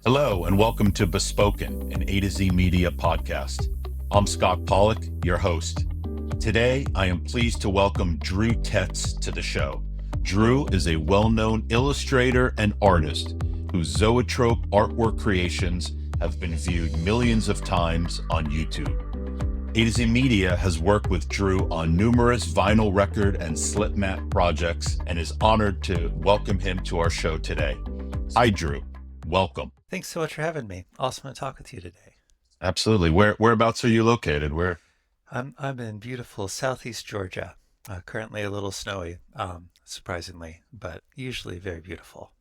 Hello, and welcome to Bespoken, an A to Z media podcast. I'm Scott Pollack, your host. Today, I am pleased to welcome Drew Tetz to the show. Drew is a well-known illustrator and artist whose Zoetrope artwork creations have been viewed millions of times on YouTube. A to Z Media has worked with Drew on numerous vinyl record and slipmat projects and is honored to welcome him to our show today. Hi, Drew. Welcome. Thanks so much for having me. Awesome to talk with you today. Absolutely. Whereabouts are you located? Where? I'm in beautiful southeast Georgia. Currently a little snowy, surprisingly, but usually very beautiful.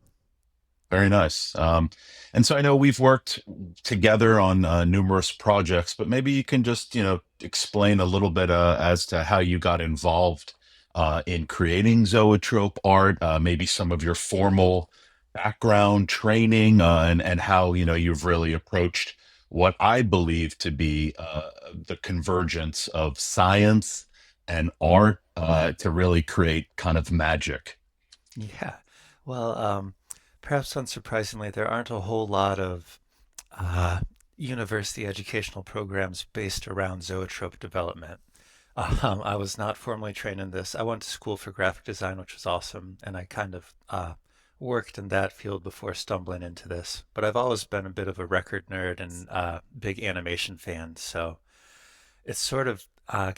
Very nice. And so I know we've worked together on numerous projects, but maybe you can just, explain a little bit as to how you got involved in creating Zoetrope art, maybe some of your formal background training, and how, you've really approached what I believe to be the convergence of science and art to really create kind of magic. Yeah. Well, perhaps unsurprisingly, there aren't a whole lot of uh, university educational programs based around zoetrope development. I was not formally trained in this. I went to school for graphic design, which was awesome, and I kind of worked in that field before stumbling into this. But I've always been a bit of a record nerd and big animation fan, so it's sort of I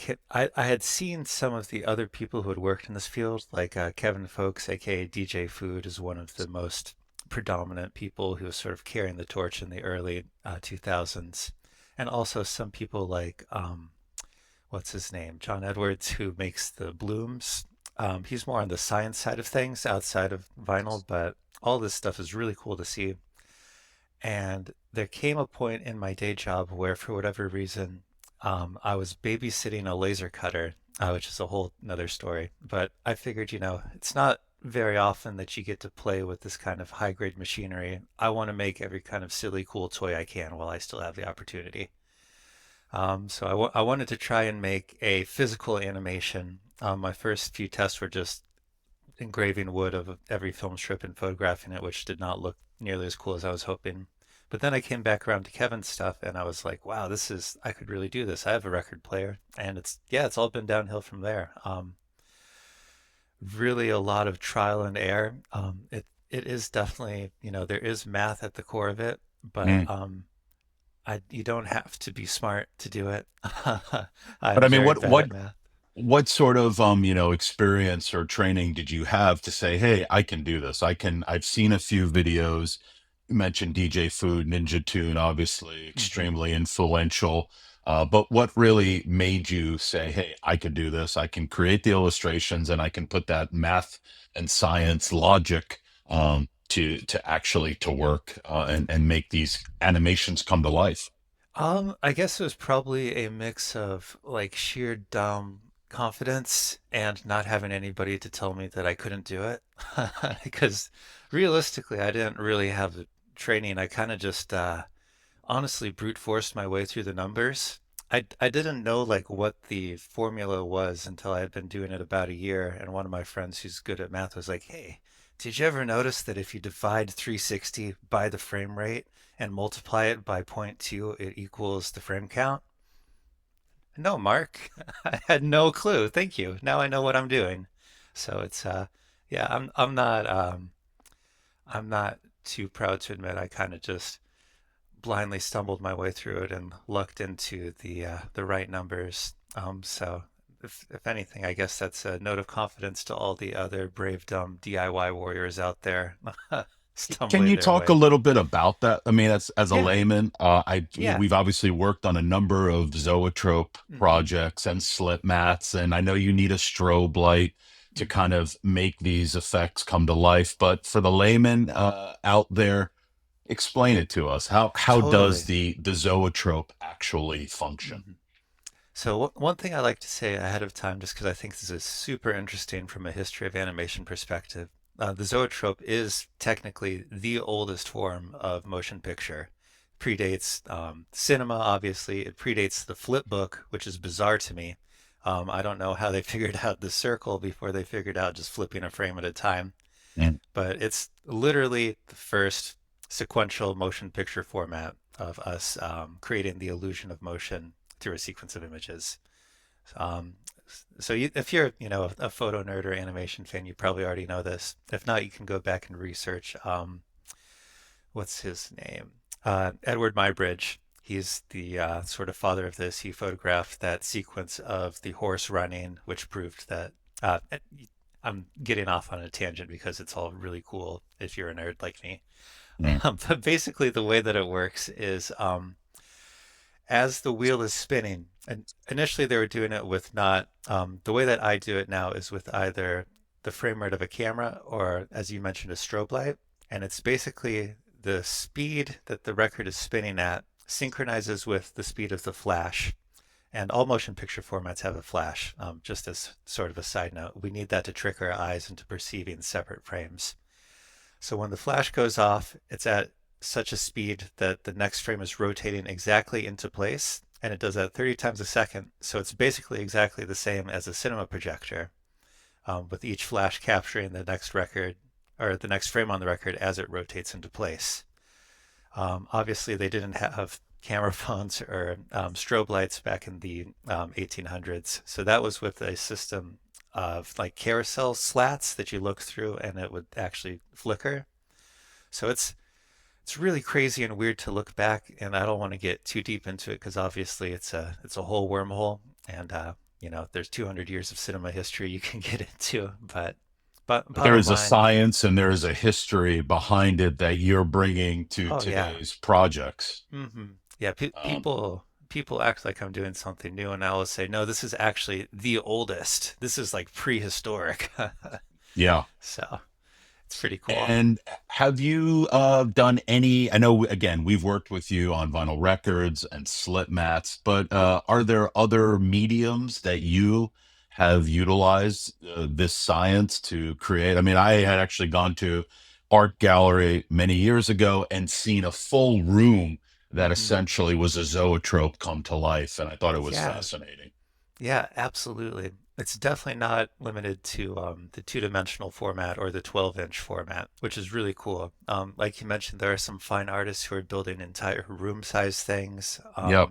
had seen some of the other people who had worked in this field, like Kevin Folks, aka DJ Food, is one of the most predominant people who was sort of carrying the torch in the early 2000s, and also some people like what's his name, John Edwards, who makes the blooms. He's more on the science side of things outside of vinyl, but all this stuff is really cool to see. And there came a point in my day job where, for whatever reason, I was babysitting a laser cutter, which is a whole another story. But I figured, it's not very often that you get to play with this kind of high grade machinery. I want to make every kind of silly, cool toy I can while I still have the opportunity. So I wanted to try and make a physical animation. My first few tests were just engraving wood of every film strip and photographing it, which did not look nearly as cool as I was hoping. But then I came back around to Kevin's stuff and I was like, wow, I could really do this. I have a record player. And it's all been downhill from there. Really a lot of trial and error. It is definitely, there is math at the core of it, but Mm. you don't have to be smart to do it. But I'm I mean, very what bad what at math. what sort of experience or training did you have to say, hey, I can do this? I've seen a few videos. You mentioned DJ Food, Ninja Tune, obviously Mhm. extremely influential. But what really made you say, hey, I can do this? I can create the illustrations and I can put that math and science logic to actually to work and make these animations come to life. I guess it was probably a mix of like sheer dumb confidence and not having anybody to tell me that I couldn't do it. Because realistically, I didn't really have the training. I kind of just honestly brute forced my way through the numbers. I didn't know like what the formula was until I had been doing it about a year, and one of my friends who's good at math was like, "Hey, did you ever notice that if you divide 360 by the frame rate and multiply it by zero point 0.2, it equals the frame count?" No, Mark. I had no clue. Thank you. Now I know what I'm doing. So it's yeah, I'm not too proud to admit I kind of just blindly stumbled my way through it and lucked into the right numbers. So if anything, I guess that's a note of confidence to all the other brave dumb DIY warriors out there Can stumbling you their talk a way. little bit about that? I mean, as a Yeah, layman, yeah. we've obviously worked on a number of zoetrope Hmm. projects and slip mats, and I know you need a strobe light to Hmm. kind of make these effects come to life. But for the layman out there, explain it to us. How does Totally. the zoetrope actually function? Hmm. So one thing I like to say ahead of time, just because I think this is super interesting from a history of animation perspective, the zoetrope is technically the oldest form of motion picture. Predates cinema, obviously. It predates the flip book, which is bizarre to me. I don't know how they figured out the circle before they figured out just flipping a frame at a time, Mm. but it's literally the first. sequential motion picture format of us creating the illusion of motion through a sequence of images. Um, so if you're, a photo nerd or animation fan, you probably already know this. If not, you can go back and research. What's his name? Edward Muybridge. He's the sort of father of this. He photographed that sequence of the horse running, which proved that. Uh, I'm getting off on a tangent because it's all really cool if you're a nerd like me. Mm. But basically, the way that it works is as the wheel is spinning, and initially they were doing it with not, the way that I do it now is with either the frame rate of a camera or, as you mentioned, a strobe light. And it's basically the speed that the record is spinning at synchronizes with the speed of the flash. And all motion picture formats have a flash. Just as sort of a side note, we need that to trick our eyes into perceiving separate frames. So when the flash goes off, it's at such a speed that the next frame is rotating exactly into place, and it does that 30 times a second. So it's basically exactly the same as a cinema projector, with each flash capturing the next record or the next frame on the record as it rotates into place. Obviously, they didn't have camera phones or strobe lights back in the 1800s. So that was with a system of like carousel slats that you look through and it would actually flicker. So it's really crazy and weird to look back, and I don't want to get too deep into it because obviously it's a whole wormhole, and there's 200 years of cinema history you can get into. But But there bottom is a line, science and there is a history behind it that you're bringing to oh yeah, today's projects. yeah, Um, people act like I'm doing something new, and I will say no, this is actually the oldest. This is like prehistoric. yeah. So it's pretty cool. And have you done any? I know, again, we've worked with you on vinyl records and slipmats, but are there other mediums that you have utilized this science to create? I mean, I had actually gone to art gallery many years ago and seen a full room that Hmm. essentially was a zoetrope come to life, and I thought it was Yeah, fascinating. yeah, absolutely. It's definitely not limited to the two-dimensional format or the 12-inch format, which is really cool. Like you mentioned, there are some fine artists who are building entire room-size things. Yep.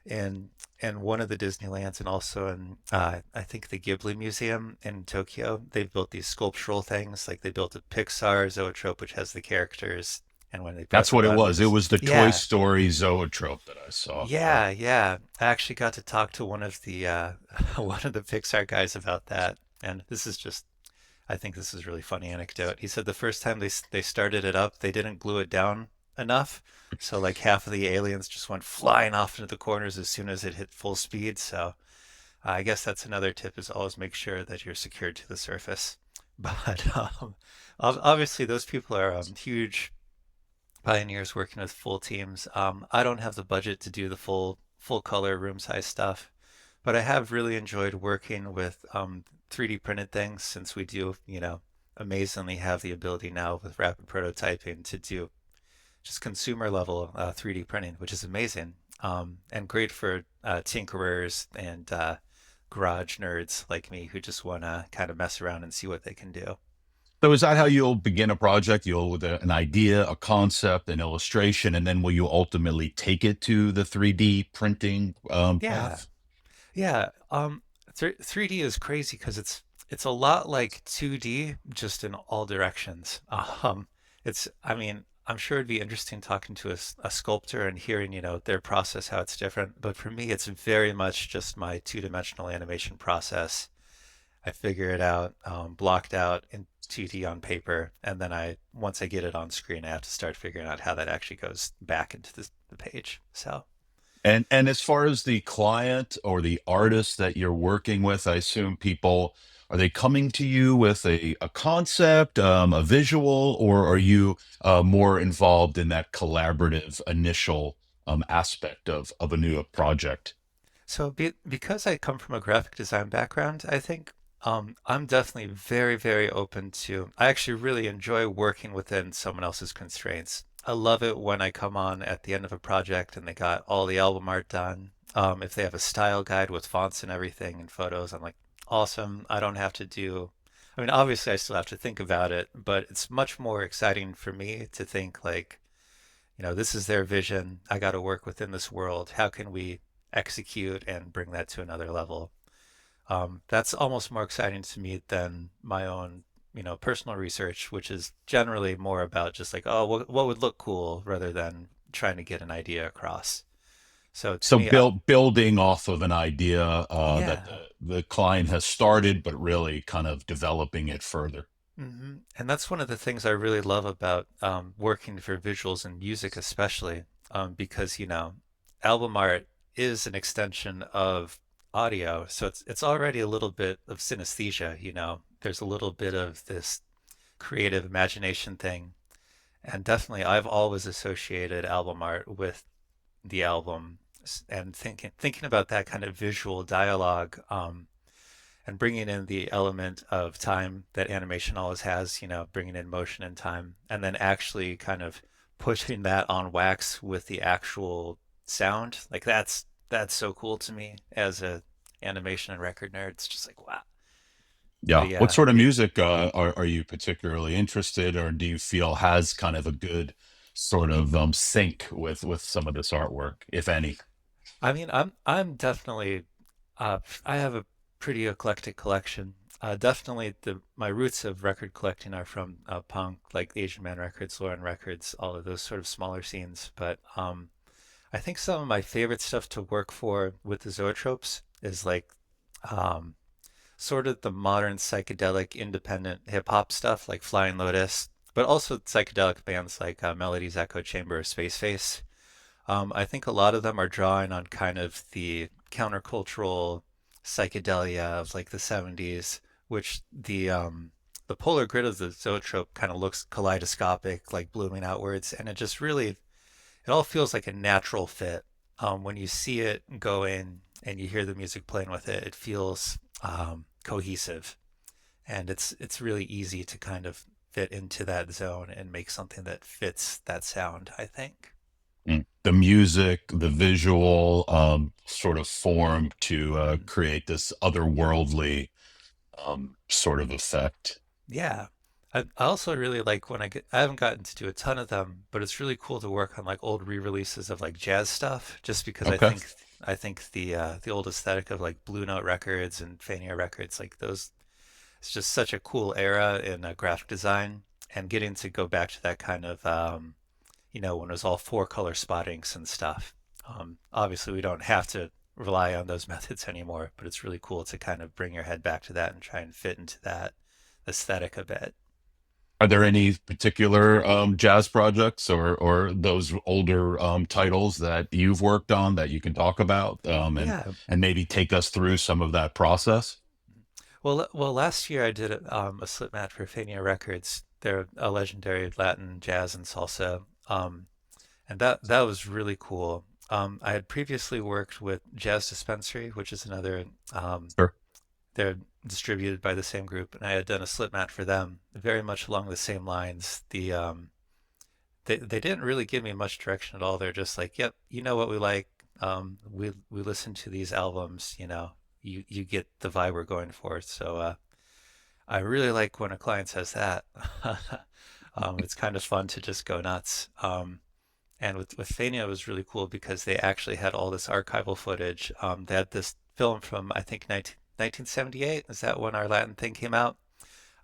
In one of the Disneylands and also in I think the Ghibli Museum in Tokyo, they've built these sculptural things. Like they built a Pixar zoetrope which has the characters, and when they That's press a what it button, they was. It just was the Toy yeah, Story zoetrope that I saw. Yep. yeah. I actually got to talk to one of the one of the Pixar guys about that, and this is just I think this is a really funny anecdote. He said the first time they started it up, they didn't glue it down enough, so like half of the aliens just went flying off into the corners as soon as it hit full speed. So I guess that's another tip is always make sure that you're secured to the surface. But obviously those people are huge pioneers working with full teams. I don't have the budget to do the full color room size stuff, but I have really enjoyed working with 3D printed things since we do, amazingly have the ability now with rapid prototyping to do just consumer level 3D printing, which is amazing and great for tinkerers and garage nerds like me who just want to kind of mess around and see what they can do. So is that how you'll begin a project? You'll with an idea, a concept, an illustration, and then will you ultimately take it to the 3D printing Yeah, path? yeah. 3D is crazy because it's a lot like 2D, just in all directions. I mean, I'm sure it'd be interesting talking to a sculptor and hearing, their process, how it's different. But for me, it's very much just my two-dimensional animation process. I figure it out, blocked out in 2D on paper, and then once I get it on screen, I have to start figuring out how that actually goes back into the page. So. And as far as the client or the artist that you're working with, I assume people are they coming to you with a concept, a visual, or are you more involved in that collaborative initial aspect of a new project? So because I come from a graphic design background, I think I'm definitely very, very open to. I actually really enjoy working within someone else's constraints. I love it when I come on at the end of a project and they got all the album art done. If they have a style guide with fonts and everything and photos, I'm like, awesome. I don't have to do I mean, obviously, I still have to think about it, but it's much more exciting for me to think like, this is their vision. I got to work within this world. How can we execute and bring that to another level? That's almost more exciting to me than my own, personal research, which is generally more about just like, oh, what would look cool rather than trying to get an idea across. So to So me, building off of an idea that yeah. the client has started, but really kind of developing it further. And that's one of the things I really love about working for visuals and music, especially because, album art is an extension of audio. So it's already a little bit of synesthesia. There's a little bit of this creative imagination thing. And definitely, I've always associated album art with the album and thinking about that kind of visual dialogue. And bringing in the element of time that animation always has, bringing in motion and time, and then actually kind of pushing that on wax with the actual sound. Like that's so cool to me as a animation and record nerd. It's just like wow. But Yeah. What yeah, sort of music are you particularly interested, or do you feel has kind of a good sort of sync with some of this artwork, if any? I mean, I'm definitely I have a pretty eclectic collection. Definitely my roots of record collecting are from punk, like Asian Man Records, Lauren Records, all of those sort of smaller scenes. But I think some of my favorite stuff to work for with the Zoetropes is like um, sort of the modern psychedelic independent hip hop stuff, like Flying Lotus, but also psychedelic bands like Melody's Echo Chamber or Space Face. I think a lot of them are drawing on kind of the countercultural psychedelia of like the 70s, which the polar grid of the zoetrope kind of looks kaleidoscopic, like blooming outwards, and it all feels like a natural fit. When you see it go in and you hear the music playing with it, it feels cohesive, and it's really easy to kind of fit into that zone and make something that fits that sound, I think. The music, the visual sort of form to create this otherworldly sort of effect. Yeah. I also really like I haven't gotten to do a ton of them, but it's really cool to work on like old re-releases of like jazz stuff just because Okay. I think the old aesthetic of like Blue Note records and Fania records like those it's just such a cool era in graphic design and getting to go back to that kind of when it was all four color spottings and stuff. Obviously we don't have to rely on those methods anymore, but it's really cool to kind of bring your head back to that and try and fit into that aesthetic a bit. Are there any particular jazz projects or those older titles that you've worked on that you can talk about Yeah. and maybe take us through some of that process? Well, last year I did a slipmat for Fania Records. They're a legendary Latin jazz and salsa, and that was really cool. I had previously worked with Jazz Dispensary, which is another. Sure. They're distributed by the same group, and I had done a slipmat for them, very much along the same lines. They didn't really give me much direction at all. They're just like, "Yep, you know what we like. We listen to these albums. You get the vibe we're going for." So I really like when a client says that. It's kind of fun to just go nuts. And with Fania, it was really cool because they actually had all this archival footage. They had this film from, I think, 1978. Is that when our Latin thing came out?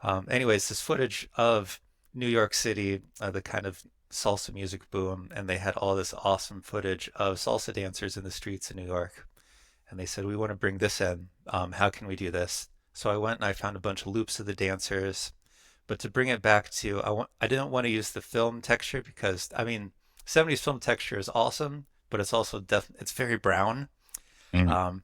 Anyways, this footage of New York City, the kind of salsa music boom, and they had all this awesome footage of salsa dancers in the streets of New York. And they said, we want to bring this in. How can we do this? So I went and I found a bunch of loops of the dancers. But to bring it back to, I didn't want to use the film texture because, I mean, 70s film texture is awesome, but it's also it's very brown. Mm.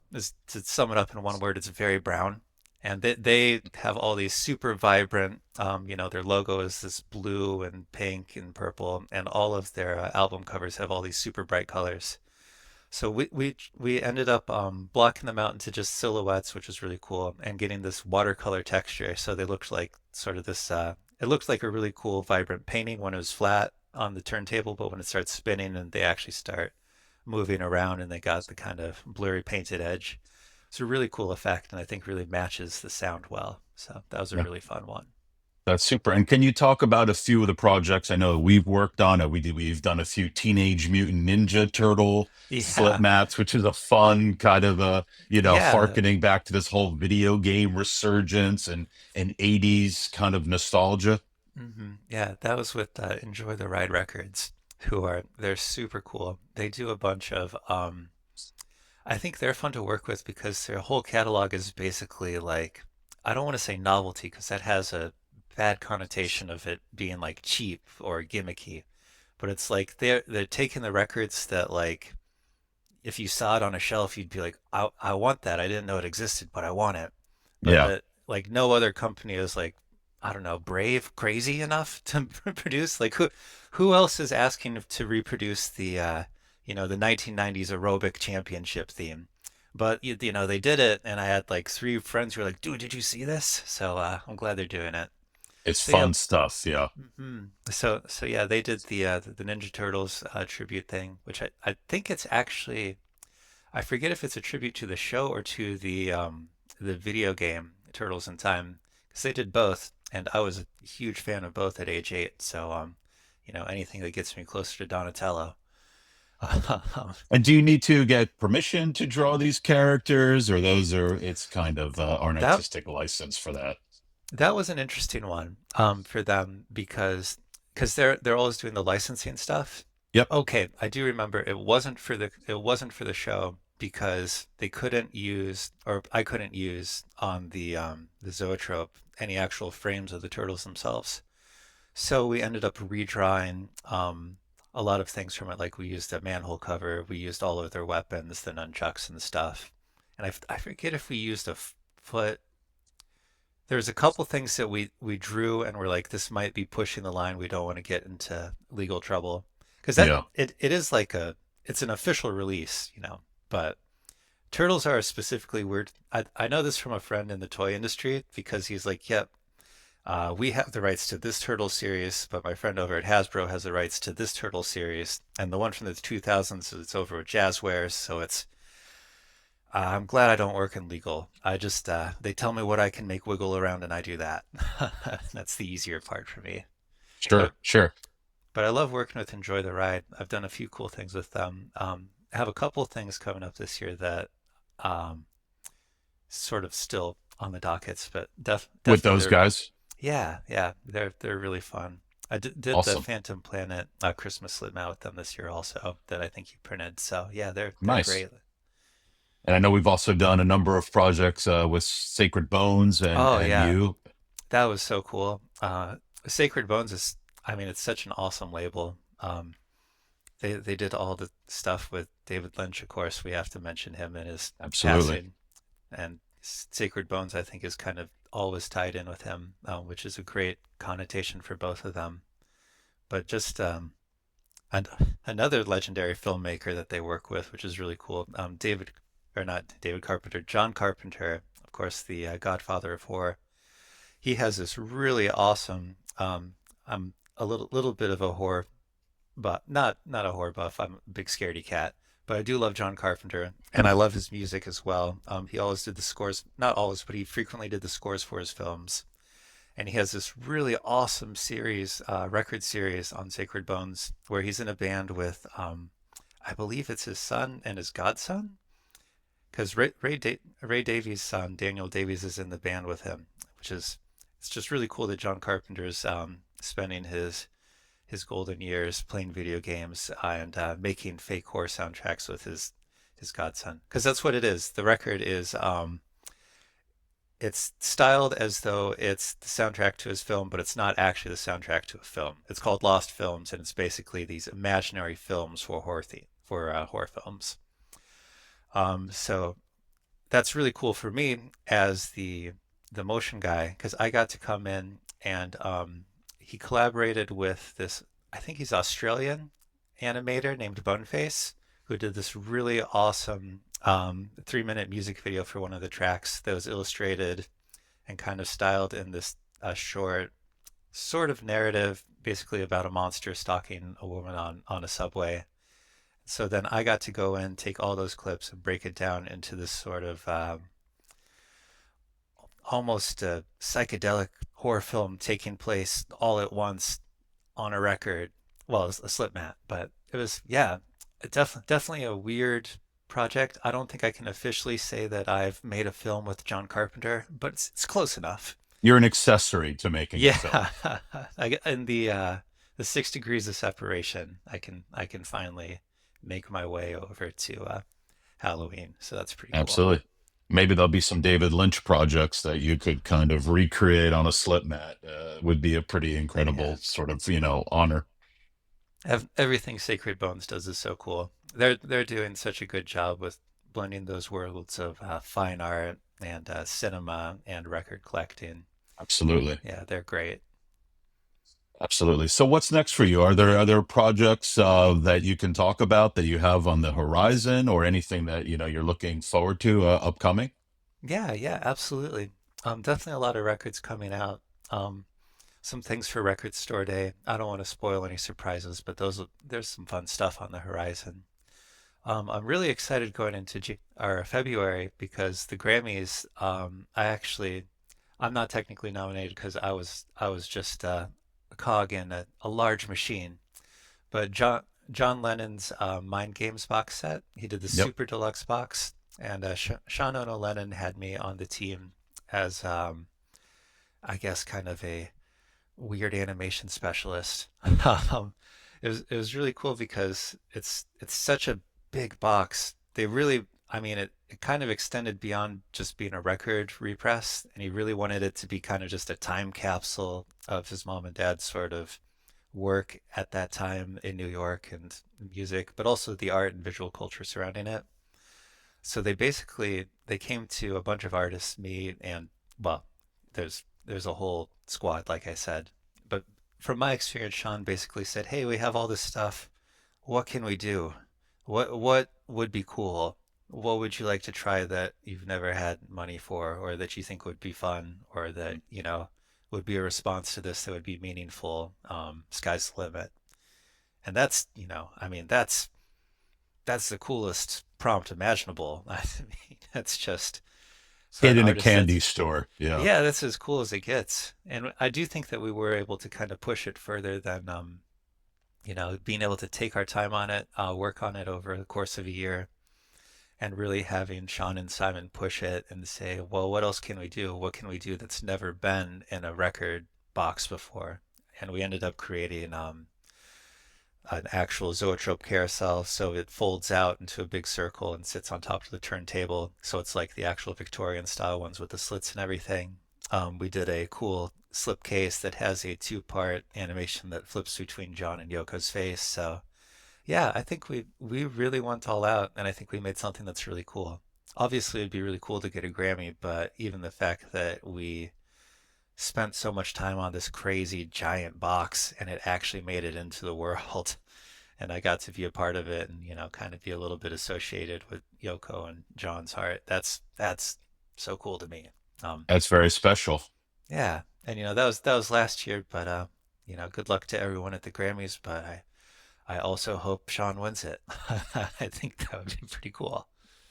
To sum it up in one word, it's very brown. And they have all these super vibrant, their logo is this blue and pink and purple, and all of their album covers have all these super bright colors. So we ended up blocking them out into just silhouettes, which was really cool, and getting this watercolor texture. So they looked like sort of this. It looked like a really cool, vibrant painting when it was flat on the turntable, but when it starts spinning and they actually start moving around, and they got the kind of blurry painted edge. It's a really cool effect, and I think really matches the sound well. So that was a Yeah. really fun one. That's super. And can you talk about a few of the projects I know we've worked on? We've done a few Teenage Mutant Ninja Turtle Yeah, slipmats, which is a fun kind of yeah, harkening back to this whole video game resurgence and 80s kind of nostalgia. yeah. That was with Enjoy the Ride Records, they're super cool. They do a bunch of I think they're fun to work with because their whole catalog is basically like, I don't want to say novelty because that has a bad connotation of it being like cheap or gimmicky, but it's like they're taking the records that like if you saw it on a shelf, you'd be like, I want that. I didn't know it existed, but I want it. But Yeah. that like no other company is like, I don't know, brave, crazy enough to produce. Like who else is asking to reproduce the 1990s aerobic championship theme? But they did it, and I had like three friends who were like, "Dude, did you see this?" So I'm glad they're doing it. It's So yeah, fun stuff. Yeah. so yeah, they did the Ninja Turtles tribute thing, which I think it's actually I forget if it's a tribute to the show or to the video game Turtles in Time, because they did both, and I was a huge fan of both at age 8. So anything that gets me closer to Donatello. And do you need to get permission to draw these characters, or it's kind of an that artistic license for that? that was an interesting one for them because they're always doing the licensing stuff. Yep. Okay, I do remember it wasn't for the show because they couldn't use or I couldn't use on the Zoetrope any actual frames of the turtles themselves. So we ended up redrawing a lot of things from it. Like we used a manhole cover, we used all of their weapons, the nunchucks and stuff. And I forget if we used a foot. There's a couple things that we drew and we're like, this might be pushing the line. We don't want to get into legal trouble because Yeah. it is like it's an official release. But turtles are specifically weird. I know this from a friend in the toy industry because he's like, yep, we have the rights to this turtle series, but my friend over at Hasbro has the rights to this turtle series, and the one from the 2000s is over at Jazzwares. So I'm glad I don't work in legal. I just they tell me what I can make wiggle around, and I do that. That's the easier part for me. But Sure. Sure. but I love working with Enjoy the Ride. I've done a few cool things with them. I have a couple things coming up this year that um, sort of still on the dockets, but With definitely those they're guys. yeah, they're really fun. I did the Awesome. Phantom Planet Christmas slipmat with them this year also that I think you printed. So yeah, they're Nice. great. And I know we've also done a number of projects with Sacred Bones Oh and yeah, you. that was so cool. Sacred Bones is, I mean, it's such an awesome label. They did all the stuff with David Lynch, of course. We have to mention him and his Absolutely. passing, and Sacred Bones, I think, is kind of always tied in with him, which is a great connotation for both of them. But just and another legendary filmmaker that they work with, which is really cool. Or not David Carpenter, John Carpenter, of course, the Godfather of horror. He has this really awesome. I'm a little bit of a horror but not a horror buff. I'm a big scaredy cat, but I do love John Carpenter, and I love his music as well. He always did the scores, not always, but he frequently did the scores for his films. And he has this really awesome record series on Sacred Bones, where he's in a band with, I believe it's his son and his godson, because Ray Davies' son Daniel Davies is in the band with him, which is it's just really cool that John Carpenter's spending his golden years playing video games and making fake horror soundtracks with his godson. Because that's what it is. The record is it's styled as though it's the soundtrack to his film, but it's not actually the soundtrack to a film. It's called Lost Films, and it's basically these imaginary films for horror films. So that's really cool for me as the motion guy because I got to come in and he collaborated with this, I think he's Australian animator named Boneface, who did this really awesome 3-minute music video for one of the tracks that was illustrated and kind of styled in this short sort of narrative, basically about a monster stalking a woman on a subway. So then I got to go in, take all those clips and break it down into this sort of almost a psychedelic horror film taking place all at once on a record. Well, it was a slip mat, but it was, yeah, definitely a weird project. I don't think I can officially say that I've made a film with John Carpenter, but it's close enough. You're an accessory to making a film. Yeah, in the 6 degrees of separation, I can finally make my way over to Halloween, so that's pretty cool. Absolutely. Maybe there'll be some David Lynch projects that you could kind of recreate on a slip mat. Would be a pretty Yeah, incredible sort of, honor. everything Sacred Bones does is so cool. They're doing such a good job with blending those worlds of fine art and cinema and record collecting. Absolutely. Yeah, they're great. Absolutely. So what's next for you? Are there projects that you can talk about that you have on the horizon, or anything that you're looking forward to upcoming? Yeah, yeah, absolutely. Definitely a lot of records coming out. Some things for Record Store Day. I don't want to spoil any surprises, but there's some fun stuff on the horizon. I'm really excited going into February because the Grammys. I'm not technically nominated because I was just a cog in a large machine. But John Lennon's Mind Games box set, he did the Yep. super deluxe box, and Sean Ono Lennon had me on the team as I guess kind of a weird animation specialist. It was really cool because it's such a big box. They really, I mean, it kind of extended beyond just being a record repress, and he really wanted it to be kind of just a time capsule of his mom and dad's sort of work at that time in New York and music, but also the art and visual culture surrounding it. So they came to a bunch of artists, me and well, there's a whole squad, like I said. But from my experience, Sean basically said, "Hey, we have all this stuff. What can we do? What would be cool? What would you like to try that you've never had money for, or that you think would be fun, or that, would be a response to this that would be meaningful? Sky's the limit." And I mean, that's the coolest prompt imaginable. I mean, that's just for Hid an in a artist candy that's, store. Yeah. yeah, that's as cool as it gets. And I do think that we were able to kind of push it further than, being able to take our time on it, work on it over the course of a year, and really having Sean and Simon push it and say, well, what else can we do? What can we do that's never been in a record box before? And we ended up creating an actual zoetrope carousel, so it folds out into a big circle and sits on top of the turntable. So it's like the actual Victorian style ones with the slits and everything. We did a cool slipcase that has a two-part animation that flips between John and Yoko's face. So yeah, I think we really went all out, and I think we made something that's really cool. Obviously, it'd be really cool to get a Grammy, but even the fact that we spent so much time on this crazy giant box and it actually made it into the world, and I got to be a part of it and, kind of be a little bit associated with Yoko and John's art. That's so cool to me. Um, That's very special. yeah, and that was last year, but good luck to everyone at the Grammys. But I also hope Sean wins it. I think that would be pretty cool.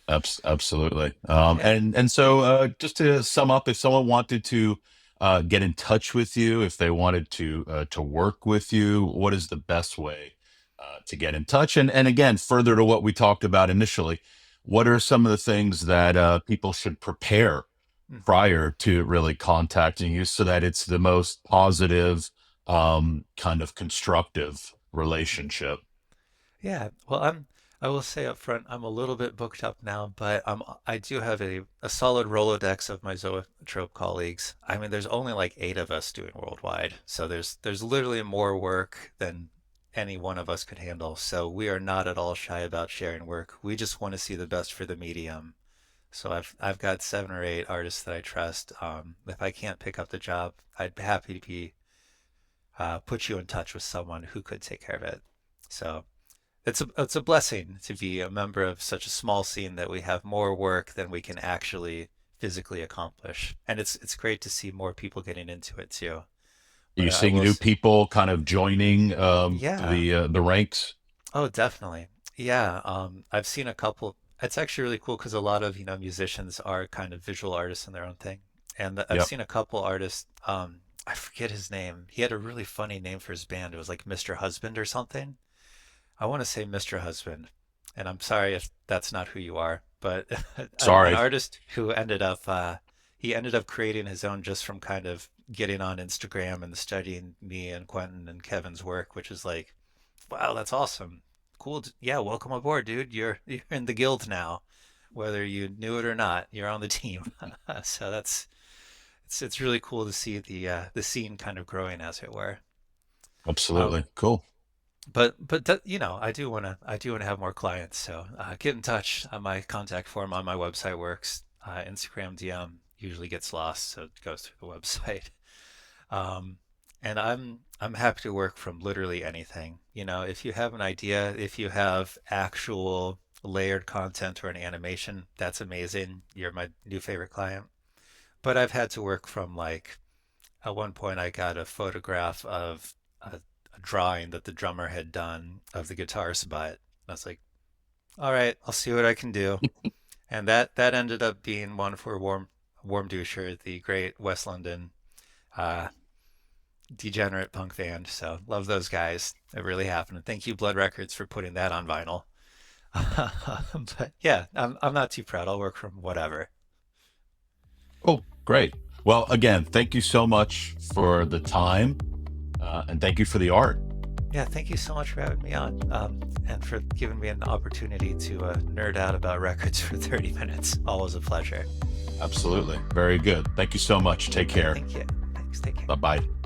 Absolutely. Yeah. And so just to sum up, if someone wanted to get in touch with you, if they wanted to work with you, what is the best way to get in touch? And again, further to what we talked about initially, what are some of the things that people should prepare Mhm. prior to really contacting you, so that it's the most positive, kind of constructive Mhm. relationship? Yeah. Well, I will say up front, I'm a little bit booked up now, but I do have a solid Rolodex of my Zoetrope colleagues. I mean, there's only like 8 of us doing worldwide, so there's literally more work than any one of us could handle. So we are not at all shy about sharing work. We just want to see the best for the medium. So I've got 7 or 8 artists that I trust. If I can't pick up the job, I'd be happy to be put you in touch with someone who could take care of it. So it's a blessing to be a member of such a small scene that we have more work than we can actually physically accomplish, and it's great to see more people getting into it too. Are But you I seeing will, new people kind of joining yeah, the ranks? oh, definitely. Yeah, I've seen a couple. It's actually really cool because a lot of, musicians are kind of visual artists in their own thing. And I've Yep. seen a couple artists, I forget his name. He had a really funny name for his band. It was like Mr. Husband or something. I want to say Mr. Husband. And I'm sorry if that's not who you are, but an Sorry. artist who he ended up creating his own just from kind of getting on Instagram and studying me and Quentin and Kevin's work, which is like, wow, that's awesome. Cool. Yeah, welcome aboard, dude. You're in the guild now. Whether you knew it or not, you're on the team. So it's really cool to see the scene kind of growing, as it were. Um, Absolutely. Cool. but that, I do wanna have more clients. So get in touch. My contact form on my website works. Instagram DM usually gets lost, so it goes through the website. Um, and I'm happy to work from literally anything. If you have an idea, if you have actual layered content or an animation, that's amazing. You're my new favorite client. But I've had to work from like at one point I got a photograph of a drawing that the drummer had done of the guitar's butt. I was like, all right, I'll see what I can do. And that ended up being one for Warm Doucher, the great West London uh, degenerate punk band. So love those guys. It really happened. And thank you, Blood Records, for putting that on vinyl. But yeah, I'm not too proud. I'll work from whatever. Cool. Great. Well, again, thank you so much for the time, and thank you for the art. Yeah, thank you so much for having me on, and for giving me an opportunity to nerd out about records for 30 minutes. Always a pleasure. Absolutely. Very good. Thank you so much. Take care. Thank you. Thanks. Take care. Bye bye.